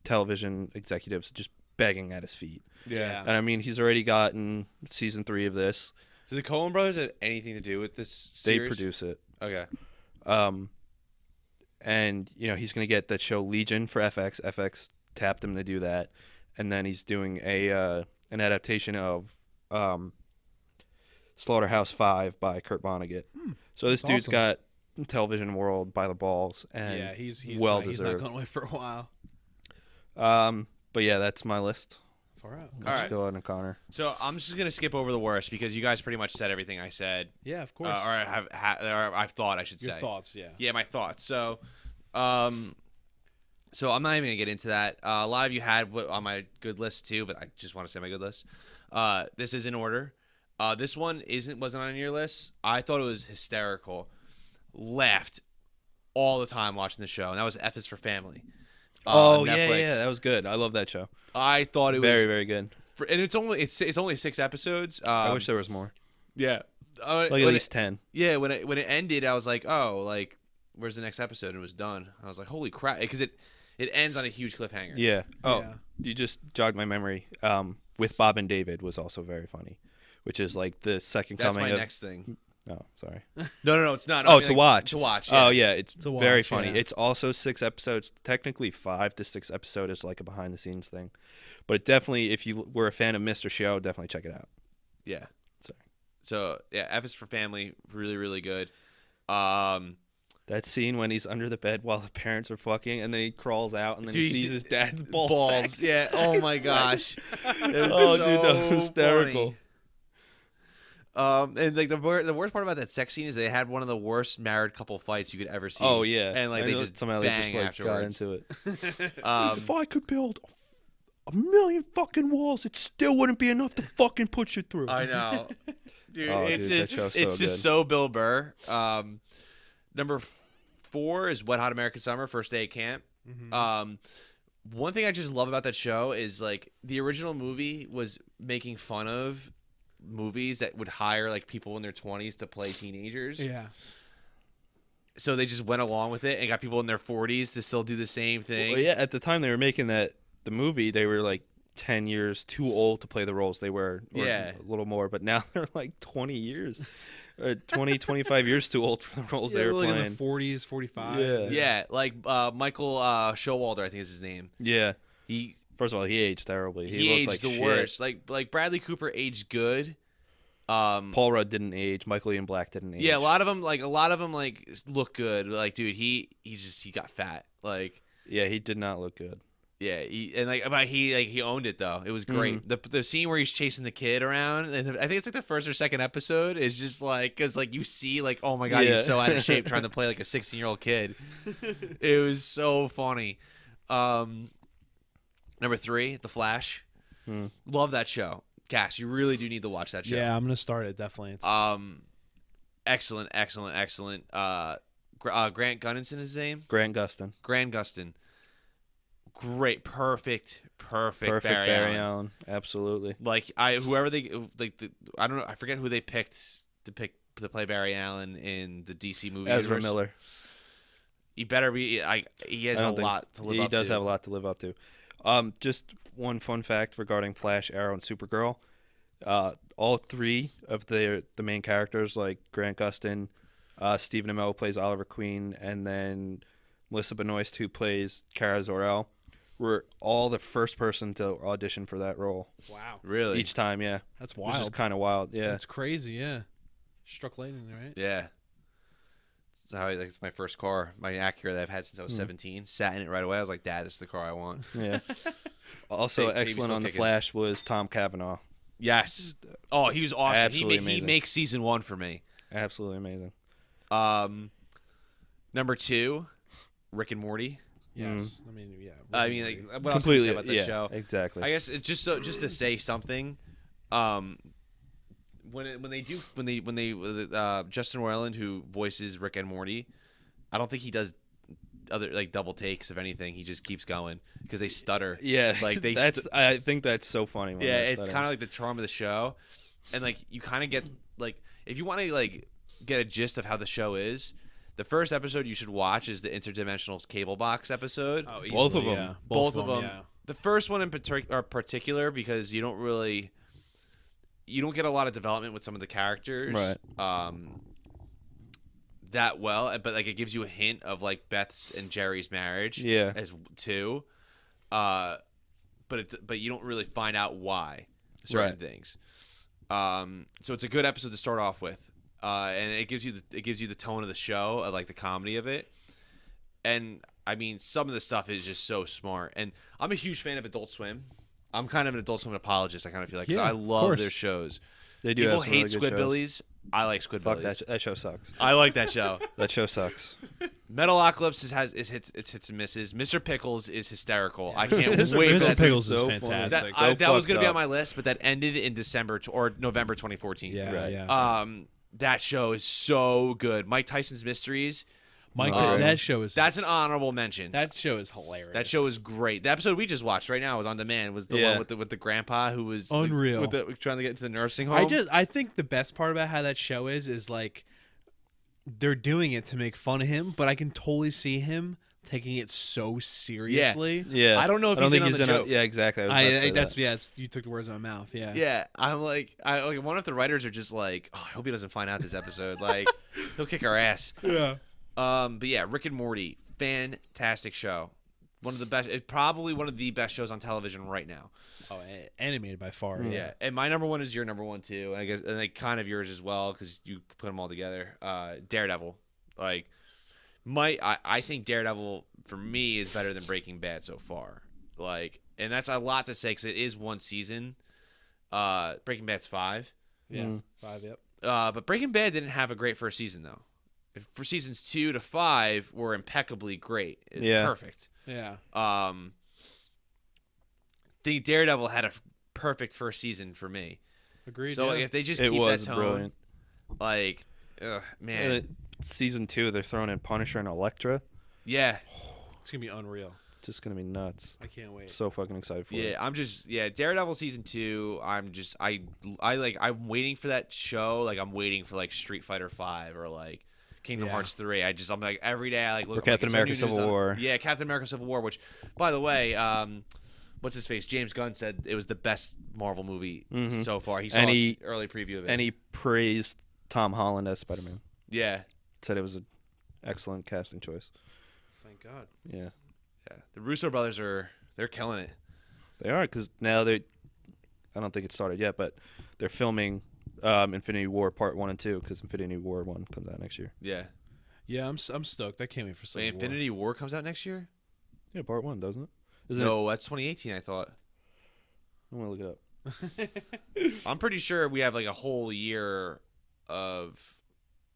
television executives just begging at his feet. Yeah. And I mean, he's already gotten season 3 of this. Do the Coen brothers have anything to do with this They series? produce it. Okay. And he's going to get that show Legion for FX. FX tapped him to do that, and then he's doing an adaptation of Slaughterhouse-5 by Kurt Vonnegut. So this dude's got television world by the balls, and he's well not, deserved. He's not going away for a while. But yeah, that's my list. Far out. Let's go on to Connor. So I'm just gonna skip over the worst because you guys pretty much said everything I said. Yeah, of course. Or I've thought I should Your say. thoughts, yeah. Yeah, my thoughts. So, so I'm not even gonna get into that. A lot of you had on my good list too, but I just want to say my good list. This is in order. This one wasn't on your list. I thought it was hysterical. Laughed all the time watching the show, and that was F is for Family. Oh yeah, that was good. I love that show. I thought it was very, very good. And it's only 6 episodes. I wish there was more. Yeah, like at least 10. Yeah, when it ended, I was like, oh, like where's the next episode? And it was done. I was like, holy crap, because it ends on a huge cliffhanger. Yeah. Oh, Yeah. You just jogged my memory. With Bob and David was also very funny, which is like the second That's coming my of. next thing. Oh, sorry. No, it's not. Oh, I mean, to watch. To watch. Yeah. Oh, yeah. It's To very watch, funny. yeah. It's also 6 episodes. Technically, 5 to 6 episodes is like a behind the scenes thing. But it definitely, if you were a fan of Mr. Show, definitely check it out. Yeah. Sorry. So yeah, F is for Family, really, really good. That scene when he's under the bed while the parents are fucking, and then he crawls out, and then Dude, he sees his dad's balls. balls. Yeah. Oh my gosh. It was Oh, so dude, that was hysterical. funny. And like the worst part about that sex scene is they had one of the worst married couple fights you could ever see. Oh yeah, and like I they know just somehow bang they just like afterwards. got into it. Um, If I could build a million fucking walls, it still wouldn't be enough to fucking push you through. I know, dude. Oh, It's dude, that just show's so it's just good. so Bill Burr. Number 4 is Wet Hot American Summer, first day at camp. One thing I just love about that show is like the original movie was making fun of movies that would hire like people in their 20s to play teenagers. Yeah. So they just went along with it and got people in their 40s to still do the same thing. Well, yeah, at the time they were making the movie, they were like 10 years too old to play the roles they were. Or Yeah. a little more, but now they're like 20 years. 20, 25 years too old for the roles they were like playing. in the 40s, 45. Yeah. Yeah, like Michael Showalter, I think is his name. Yeah. He First of all, he aged terribly. he looked aged like the shit. worst. Like Bradley Cooper aged good. Paul Rudd didn't age. Michael Ian Black didn't age. Yeah, a lot of them look good. Like, dude, he got fat. Like, Yeah, he did not look good. yeah, but he owned it though. It was great. The scene where he's chasing the kid around, and I think it's like the first or second episode, is just like because like you see like, oh my god, Yeah. he's so out of shape trying to play like a 16-year-old kid. It was so funny. Number 3, The Flash. Love that show. Cass, you really do need to watch that show. Yeah, I'm gonna start it definitely. It's, Excellent. Grant Gustin is his name. Grant Gustin. Grant Gustin. Great, perfect Barry Allen. Absolutely. Like I don't know. I forget who they picked to play Barry Allen in the DC movie. Ezra universe. Miller. He better be. He has a lot to live up to. He does have a lot to live up to. Just one fun fact regarding Flash, Arrow, and Supergirl. All 3 of the main characters, like Grant Gustin, Stephen Amell plays Oliver Queen, and then Melissa Benoist, who plays Kara Zor-El, were all the first person to audition for that role. wow. Really? Each time, yeah. That's Which is wild. kind of wild, yeah. That's crazy, yeah. Struck lightning, right? Yeah. That's how it's my first car, my Acura that I've had since I was 17. Sat in it right away. I was like, Dad, this is the car I want. Yeah. Also Baby's excellent still on The kicking. Flash was Tom Cavanaugh. He was awesome. Absolutely He amazing. makes season 1 for me. Absolutely amazing. Number 2, Rick and Morty. Yes. I mean, yeah. I mean, like, what else can Completely, you say about that yeah, show? exactly. I guess it's just to say something. When they Justin Roiland, who voices Rick and Morty, I don't think he does other like double takes of anything. He just keeps going because they stutter. Yeah, like they. I think that's so funny. When yeah, they're it's stuttering. kind of like the charm of the show, and like you kind of get like if you want to like get a gist of how the show is, The first episode you should watch is the interdimensional cable box episode. Oh, Both of easily, them. yeah. Both of them. Yeah. The first one in particular because you don't get a lot of development with some of the characters. Right. That well, but like it gives you a hint of like Beth's and Jerry's marriage. Yeah. As too. But you don't really find out why certain things. So it's a good episode to start off with. And it gives you the tone of the show, like the comedy of it. And I mean, some of the stuff is just so smart. And I'm a huge fan of Adult Swim. I'm kind of an Adult Swim apologist. I kind of feel like because I love their shows. They do. People have some hate really good shows. Squidbillies. I like Squidbillies. Fuck that show sucks. I like that show. That show sucks. Metalocalypse has hits and misses. Mr. Pickles is hysterical. I can't wait. Mr. Pickles is so fantastic. That was going to be on my list, but that ended in December or November 2014. Yeah, Right. yeah. That show is so good. Mike Tyson's Mysteries. That show is. That's an honorable mention. That show is hilarious. That show is great. The episode we just watched right now was on demand. Was the one with the grandpa who was unreal, trying to get into the nursing home. I think the best part about how that show is like they're doing it to make fun of him, but I can totally see him taking it so seriously. Yeah. I don't know if he's in on the joke. Yeah, exactly. You took the words out of my mouth. Yeah. Yeah, I'm like, I wonder if the writers are just like, oh, I hope he doesn't find out this episode. Like, he'll kick our ass. Yeah. But yeah, Rick and Morty, fantastic show. One of the best, probably one of the best shows on television right now. Oh, animated by far. Yeah, and my number one is your number one too, and I guess and like kind of yours as well because you put them all together. Daredevil, like I think Daredevil for me is better than Breaking Bad so far. Like, and that's a lot to say because it is one season. Breaking Bad's 5. Yeah, 5. Yep. But Breaking Bad didn't have a great first season though. For seasons 2 to 5 were impeccably great. Yeah. Perfect. Yeah. The Daredevil had a perfect first season for me. Agreed. So yeah. if they just It keep was that tone, brilliant. like, man, Season 2, they're throwing in Punisher and Elektra. yeah, It's gonna be unreal. Just gonna be nuts. I can't wait. So fucking excited for it. yeah. Daredevil season 2. I'm waiting for that show. Like I'm waiting for like Street Fighter 5 or like Kingdom Hearts 3. I'm like every day I like look. Or Captain America Civil War. Yeah, Captain America Civil War. Which, by the way, what's his face? James Gunn said it was the best Marvel movie so far. He saw an early preview of it. And he praised Tom Holland as Spider-Man. Yeah. Said it was an excellent casting choice. Thank God. Yeah. Yeah. The Russo brothers they're killing it. They are, because now I don't think it started yet, but they're filming Infinity War Part 1 and 2, because Infinity War 1 comes out next year. Yeah. Yeah, I'm stoked. I can't wait for Civil War. Infinity War comes out next year? Yeah, Part 1, doesn't it? No, that's 2018, I thought. I'm going to look it up. I'm pretty sure we have like a whole year of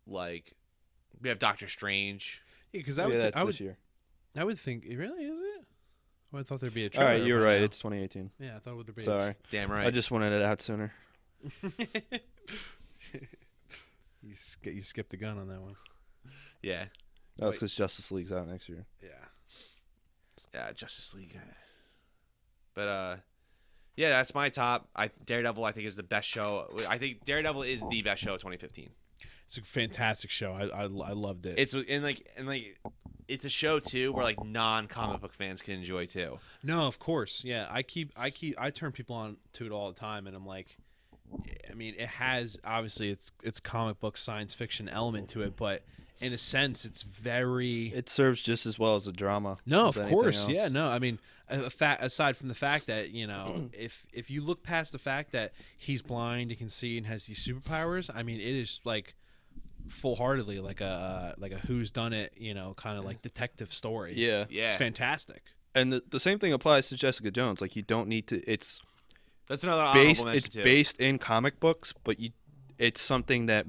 like we have Doctor Strange. Yeah, because That's this year. I would think, really, is it? Oh, I thought there'd be a All trailer. right, you're right. now. It's 2018. Yeah, I thought it would be. Sorry. Damn right. I just wanted it out sooner. You skipped the gun on that one. Yeah. That was because Justice League's out next year. Yeah. Yeah, Justice League. But yeah, that's my top. Daredevil I think is the best show. I think Daredevil is the best show of 2015. It's a fantastic show. I loved it. It's it's a show too where like non-comic book fans can enjoy too. No, of course. Yeah, I turn people on to it all the time, and I'm like, I mean, it has obviously it's comic book science fiction element to it, but in a sense, it's very. It serves just as well as a drama. No, as of anything course, else. yeah, no. I mean, aside from the fact that if you look past the fact that he's blind, he can see, and has these superpowers, I mean, it is like full-heartedly like a who's done it, kind of like detective story. Yeah. It's fantastic. And the same thing applies to Jessica Jones. Like, you don't need to. That's another honorable mention It's too. based in comic books, but it's something that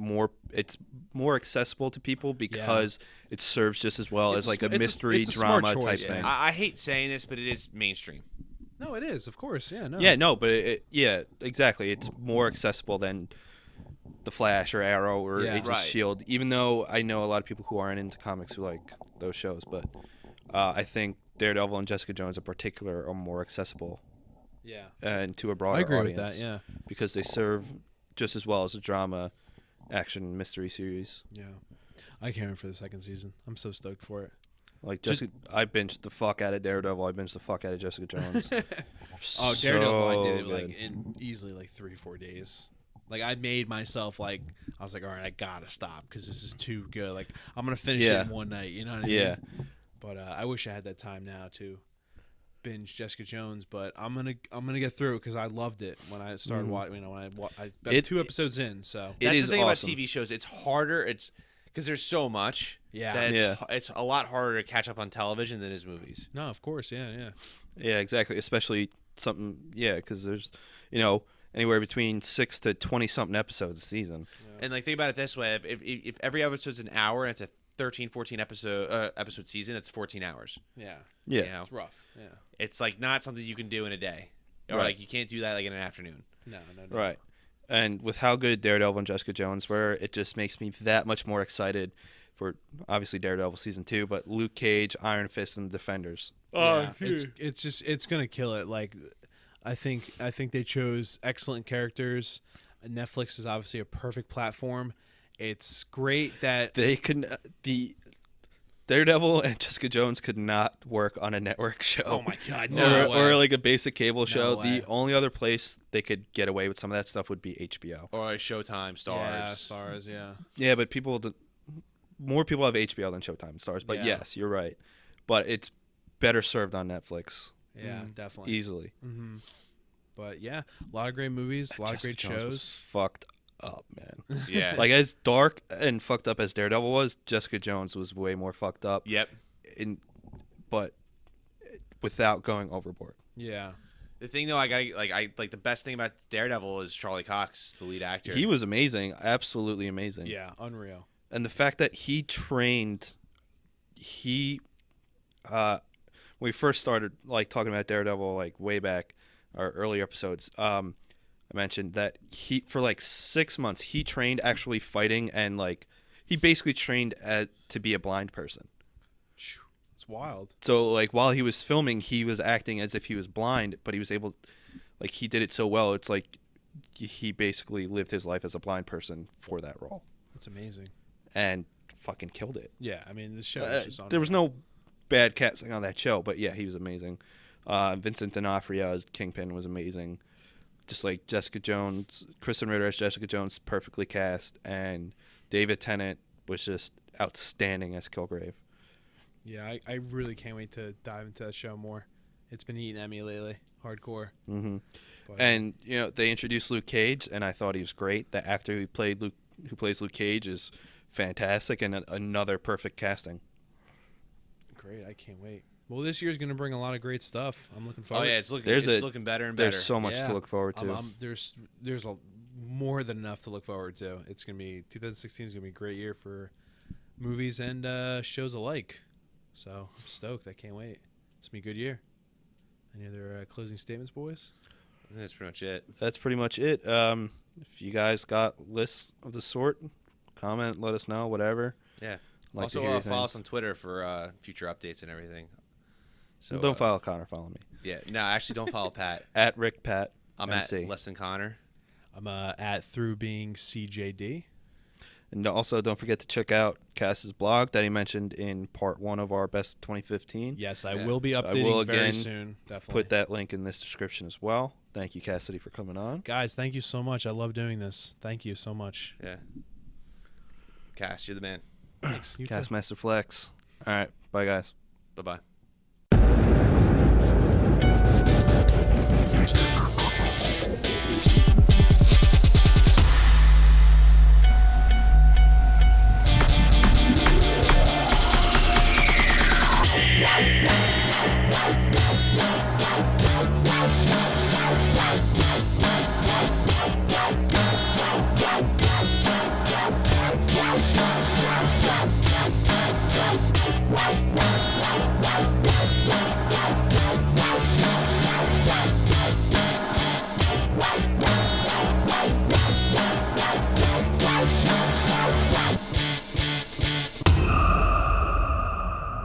it's more accessible to people because it serves just as well as like a mystery it's a smart drama choice, type thing. I hate saying this, but it is mainstream. No, it is, of course. Yeah, no. Yeah, no, but yeah, exactly. It's more accessible than The Flash or Arrow or Agents of S.H.I.E.L.D., even though I know a lot of people who aren't into comics who like those shows. But I think Daredevil and Jessica Jones in particular are more accessible and to a broader I agree audience. with that, yeah. Because they serve just as well as a drama, action, mystery series. Yeah. I can't wait for the second season. I'm so stoked for it. Like I binged the fuck out of Daredevil. I binged the fuck out of Jessica Jones. Oh, Daredevil! I did it good. like in easily like 3-4 days. Like I made myself like I was like, all right, I gotta stop because this is too good. Like I'm gonna finish it in one night. You know what I mean? But I wish I had that time now to binge Jessica Jones. But I'm gonna get through it because I loved it when I started watching. You know, when I'm 2 episodes in. So that's the thing awesome. about TV shows. It's harder. It's because there's so much. Yeah. That it's a lot harder to catch up on television than it is movies. No, of course. Yeah. Yeah, exactly. Especially something. Yeah, because there's anywhere between 6 to 20 something episodes a season. Yeah. And like think about it this way: if every episode's an hour and it's a 13-14 episode season, it's 14 hours. Yeah. You know? It's rough. Yeah. It's like not something you can do in a day, or like you can't do that like in an afternoon. No. Right. And with how good Daredevil and Jessica Jones were, it just makes me that much more excited for obviously Daredevil season 2, but Luke Cage, Iron Fist, and the Defenders. Yeah, it's gonna kill it. Like, I think they chose excellent characters. Netflix is obviously a perfect platform. It's great that they could the Daredevil and Jessica Jones could not work on a network show. Oh my god, no or like a basic cable show. way. The only other place they could get away with some of that stuff would be HBO or like Showtime, Stars. Yeah, Stars, yeah. Yeah, but more people have HBO than Showtime and Stars. But yes, you're right. But it's better served on Netflix. Yeah, definitely. Easily. Mm-hmm. But yeah, a lot of great movies, a lot of great Jones shows. Was fucked up, man. Yeah. Like as dark and fucked up as Daredevil was, Jessica Jones was way more fucked up. Yep. But without going overboard. Yeah. The thing though, I the best thing about Daredevil is Charlie Cox, the lead actor. He was amazing, absolutely amazing. Yeah, unreal. And the fact that he trained, when we first started like talking about Daredevil like way back, our earlier episodes, I mentioned that he for like 6 months he trained actually fighting and like he basically trained to be a blind person. It's wild. So like while he was filming, he was acting as if he was blind, but he was able, like he did it so well. It's like he basically lived his life as a blind person for that role. That's amazing. And fucking killed it. Yeah, I mean the show is just there was no bad casting on that show, but yeah, he was amazing. Vincent D'Onofrio as Kingpin was amazing. Just like Jessica Jones, Kristen Ritter as Jessica Jones, perfectly cast, and David Tennant was just outstanding as Kilgrave. Yeah, I really can't wait to dive into that show more. It's been eating at me lately, hardcore. Mm-hmm. But, and they introduced Luke Cage, and I thought he was great. The actor who plays Luke Cage is fantastic, and another perfect casting. Great, I can't wait. Well, this year's going to bring a lot of great stuff. I'm looking forward. Oh yeah, it's looking better and better. There's so much to look forward to. There's more than enough to look forward to. It's going to be 2016 is going to be a great year for movies and shows alike. So I'm stoked. I can't wait. It's going to be a good year. Any other closing statements, boys? I think that's pretty much it. That's pretty much it. If you guys got lists of the sort, comment, let us know, whatever. Yeah. Like also, follow us on Twitter for future updates and everything. So don't follow Connor, follow me. Yeah, no, actually don't follow Pat. At Rick Pat. I'm MC. at Less Than Connor. I'm at Through Being CJD. And also don't forget to check out Cass's blog that he mentioned in part 1 of our Best 2015. Yes, I will be updating very soon. Definitely. Put that link in this description as well. Thank you, Cassidy, for coming on. Guys, thank you so much. I love doing this. Thank you so much. Yeah. Cass, you're the man. Thanks. Cass Master Flex. All right. Bye, guys. Bye-bye.